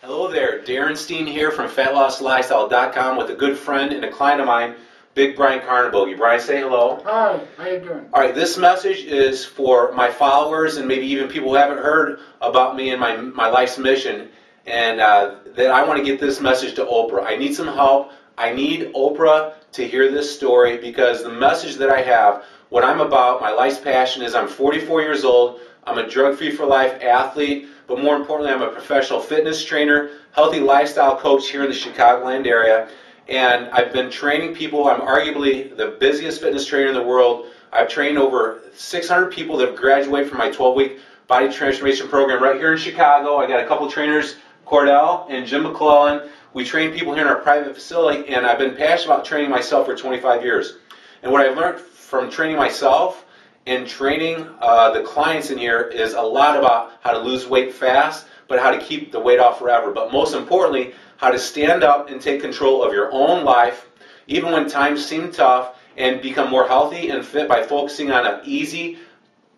Hello there, Darin Steen here from FatLossLifestyle.com with a good friend and a client of mine, Big Brian Carnabogie. Brian, say hello. Hi, how you doing? All right, this message is for my followers and maybe even people who haven't heard about me and my life's mission, and that I want to get this message to Oprah. I need some help. I need Oprah to hear this story because the message that I have, what I'm about, my life's passion is I'm 44 years old. I'm a drug-free for life athlete, but more importantly, I'm a professional fitness trainer, healthy lifestyle coach here in the Chicagoland area, and I've been training people. I'm arguably the busiest fitness trainer in the world. I've trained over 600 people that have graduated from my 12-week body transformation program right here in Chicago. I got a couple trainers, Cordell and Jim McClellan. We train people here in our private facility, and I've been passionate about training myself for 25 years. And what I've learned from training myself and training the clients in here is a lot about how to lose weight fast, but how to keep the weight off forever. But most importantly, how to stand up and take control of your own life, even when times seem tough, and become more healthy and fit by focusing on an easy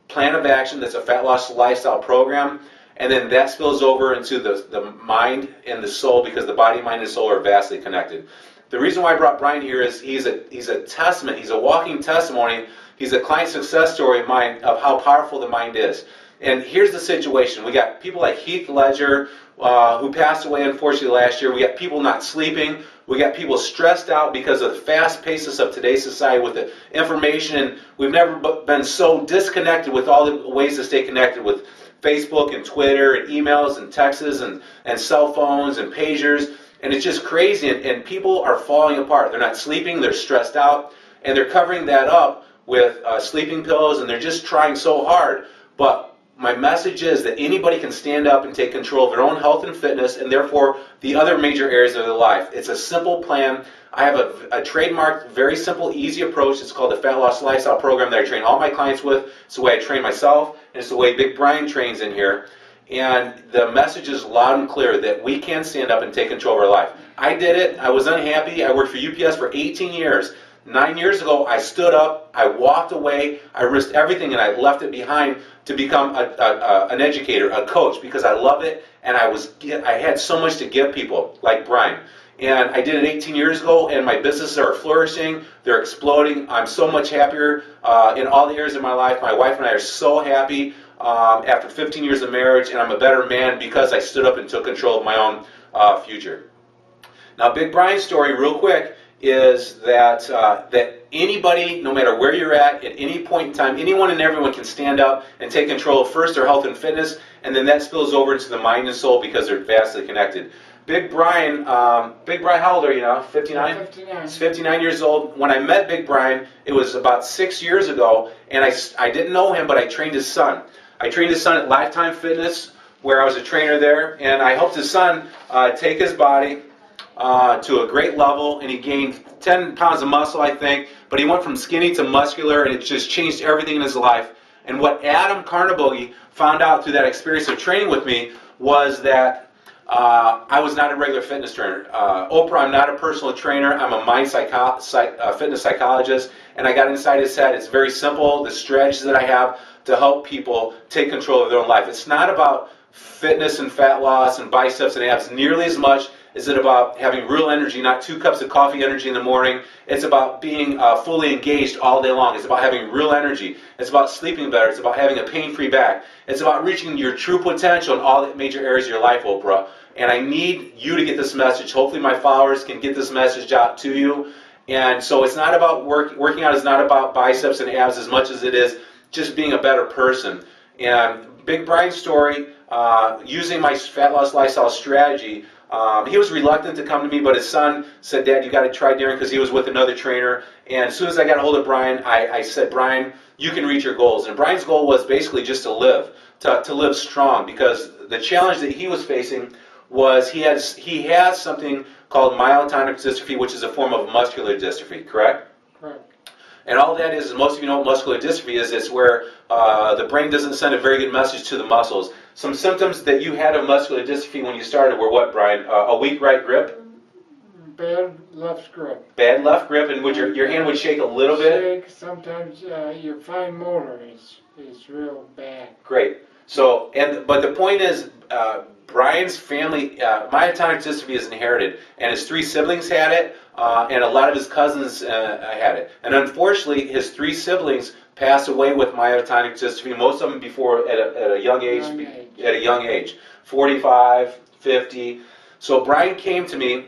plan of action that's a fat loss lifestyle program. And then that spills over into the mind and the soul, because the body, mind, and soul are vastly connected. The reason why I brought Brian here is he's a testament, he's a walking testimony. He's a client success story of mine of how powerful the mind is. And here's the situation. We got people like Heath Ledger, who passed away unfortunately last year. We got people not sleeping. We got people stressed out because of the fast paces of today's society with the information. And we've never been so disconnected with all the ways to stay connected with Facebook and Twitter and emails and texts and cell phones and pagers. And it's just crazy. And people are falling apart. They're not sleeping. They're stressed out. And they're covering that up with sleeping pills, and they're just trying so hard. But my message is that anybody can stand up and take control of their own health and fitness, and therefore the other major areas of their life. It's a simple plan. I have a trademarked, very simple, easy approach. It's called the Fat Loss Lifestyle Program that I train all my clients with. It's the way I train myself, and it's the way Big Brian trains in here. And the message is loud and clear that we can stand up and take control of our life. I did it. I was unhappy. I worked for UPS for 18 years. 9 years ago, I stood up, I walked away, I risked everything, and I left it behind to become an educator, a coach, because I love it, and I had so much to give people, like Brian. And I did it 18 years ago, and my businesses are flourishing, they're exploding. I'm so much happier in all the areas of my life. My wife and I are so happy after 15 years of marriage, and I'm a better man because I stood up and took control of my own future. Now, Big Brian's story, real quick, is that anybody, no matter where you're at any point in time, anyone and everyone can stand up and take control of first their health and fitness, and then that spills over into the mind and soul because they're vastly connected. Big Brian, how old are you now? 59? 59. He's 59 years old. When I met Big Brian, it was about 6 years ago, and I didn't know him, but I trained his son. I trained his son at Lifetime Fitness, where I was a trainer there, and I helped his son take his body to a great level, and he gained 10 pounds of muscle, I think, but he went from skinny to muscular, and it just changed everything in his life. And what Adam Carnabogie found out through that experience of training with me was that I was not a regular fitness trainer. Oprah, I'm not a personal trainer. I'm a mind fitness psychologist, and I got inside his head. It's very simple, the strategies that I have to help people take control of their own life. It's not about fitness and fat loss and biceps and abs nearly as much. Is it about having real energy, not 2 cups of coffee energy in the morning? It's about being fully engaged all day long. It's about having real energy. It's about sleeping better. It's about having a pain-free back. It's about reaching your true potential in all the major areas of your life, Oprah. And I need you to get this message. Hopefully my followers can get this message out to you. And so it's not about working out is not about biceps and abs as much as it is just being a better person. And Big Brian's story, using my fat loss lifestyle strategy, he was reluctant to come to me, but his son said, "Dad, you got to try Darin," because he was with another trainer. And as soon as I got a hold of Brian, I said, "Brian, you can reach your goals." And Brian's goal was basically just to live strong, because the challenge that he was facing was he has something called myotonic dystrophy, which is a form of muscular dystrophy, correct? Correct. And all that is, most of you know what muscular dystrophy is. It's where the brain doesn't send a very good message to the muscles. Some symptoms that you had of muscular dystrophy when you started were what, Brian? A weak right grip? Bad left grip. Bad left grip, and would your hand would shake a little bit? Shake. Sometimes your fine motor is real bad. Great. So, but the point is, Brian's family, myotonic dystrophy is inherited, and his 3 siblings had it, and a lot of his cousins had it. And unfortunately, his 3 siblings passed away with myotonic dystrophy, most of them before at a young age, 45, 50. So Brian came to me,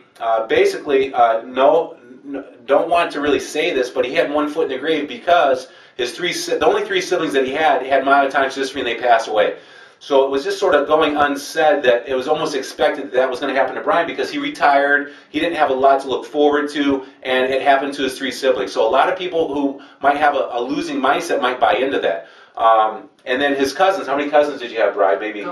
basically, don't want to really say this, but he had one foot in the grave because the only 3 siblings that he had myotonic dystrophy and they passed away. So it was just sort of going unsaid that it was almost expected that was going to happen to Brian because he retired, he didn't have a lot to look forward to, and it happened to his 3 siblings. So a lot of people who might have a losing mindset might buy into that. And then his cousins, how many cousins did you have, Brian? Maybe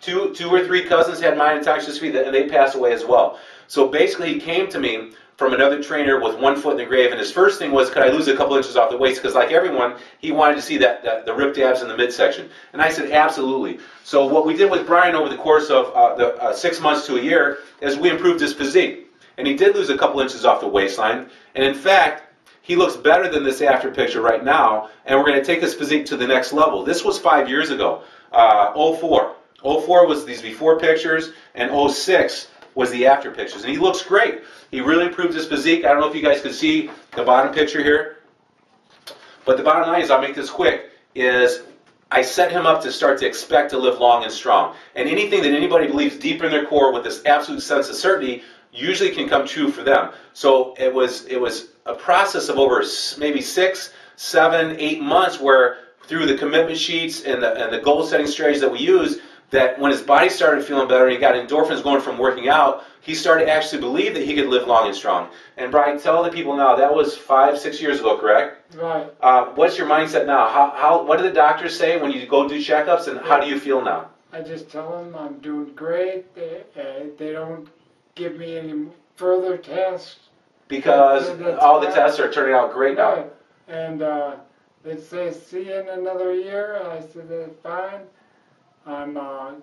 two or three cousins had myotonic dystrophy, and they passed away as well. So basically he came to me from another trainer with one foot in the grave, and his first thing was, could I lose a couple inches off the waist? Because like everyone, he wanted to see the ripped abs in the midsection. And I said, absolutely. So what we did with Brian over the course of 6 months to a year is we improved his physique. And he did lose a couple inches off the waistline. And in fact, he looks better than this after picture right now, and we're going to take his physique to the next level. This was 5 years ago, 04. 04 was these before pictures, and 06 was the after pictures. And he looks great. He really improved his physique. I don't know if you guys can see the bottom picture here. But the bottom line is, I'll make this quick, is I set him up to start to expect to live long and strong. And anything that anybody believes deep in their core with this absolute sense of certainty usually can come true for them. So it was a process of over maybe 6, 7, 8 months where through the commitment sheets and the goal setting strategies that we use, that when his body started feeling better and he got endorphins going from working out, he started to actually believe that he could live long and strong. And Brian, tell the people now, that was 5, 6 years ago, correct? Right. What's your mindset now? What do the doctors say when you go do checkups, and how do you feel now? I just tell them I'm doing great. They don't give me any further tests. Because all the tests are turning out great now. Right. And they say, see you in another year. I said, that's fine. I'm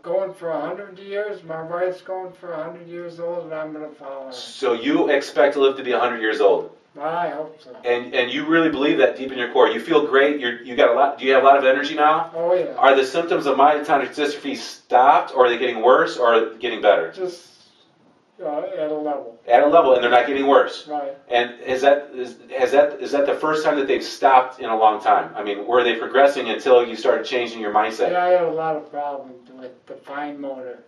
going for 100 years. My wife's going for 100 years old, and I'm going to follow her. So you expect to live to be 100 years old? I hope so. And you really believe that deep in your core. You feel great. You got a lot. Do you have a lot of energy now? Oh yeah. Are the symptoms of myotonic dystrophy stopped, or are they getting worse, or getting better? Just at a level. At a level, and they're not getting worse. Right. And is that the first time that they've stopped in a long time? I mean, were they progressing until you started changing your mindset? Yeah, I had a lot of problems with the fine motor,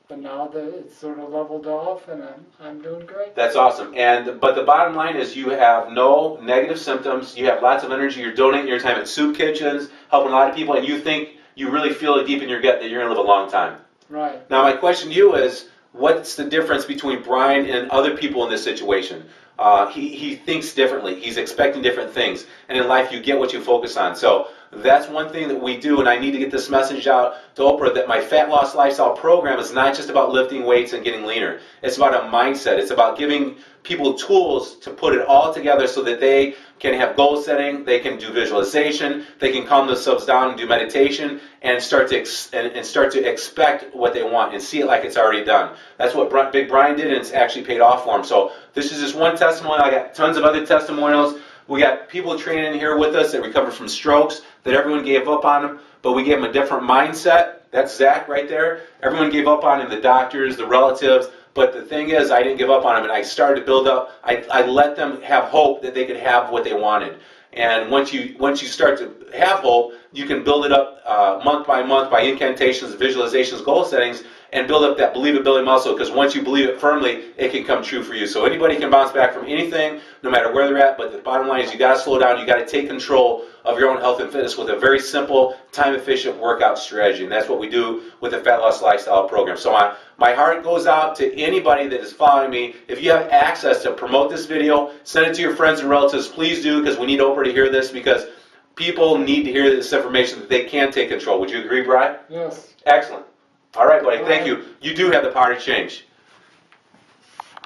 but now that it's sort of leveled off, and I'm doing great. That's awesome. But the bottom line is, you have no negative symptoms. You have lots of energy. You're donating your time at soup kitchens, helping a lot of people, and you really feel it deep in your gut that you're going to live a long time. Right. Now, my question to you is, what's the difference between Brian and other people in this situation? He thinks differently. He's expecting different things. And in life, you get what you focus on. So that's one thing that we do, and I need to get this message out to Oprah, that my Fat Loss Lifestyle program is not just about lifting weights and getting leaner. It's about a mindset. It's about giving people tools to put it all together so that they can have goal setting, they can do visualization, they can calm themselves down and do meditation, and start to expect what they want and see it like it's already done. That's what Big Brian did, and it's actually paid off for him. So this is just one testimony. I got tons of other testimonials. We got people training in here with us that recovered from strokes, that everyone gave up on them, but we gave them a different mindset. That's Zach right there. Everyone gave up on him, the doctors, the relatives. But the thing is, I didn't give up on them, and I started to build up. I let them have hope that they could have what they wanted. And once you start to have hope, you can build it up month by month by incantations, visualizations, goal settings, and build up that believability muscle, because once you believe it firmly, it can come true for you. So anybody can bounce back from anything, no matter where they're at, but the bottom line is, you got to slow down. You got to take control of your own health and fitness with a very simple, time-efficient workout strategy, and that's what we do with the Fat Loss Lifestyle program. So my heart goes out to anybody that is following me. If you have access to promote this video, send it to your friends and relatives. Please do, because we need Oprah to hear this, because people need to hear this information that they can take control. Would you agree, Brian? Yes. Excellent. All right, buddy. Thank you. You do have the power to change.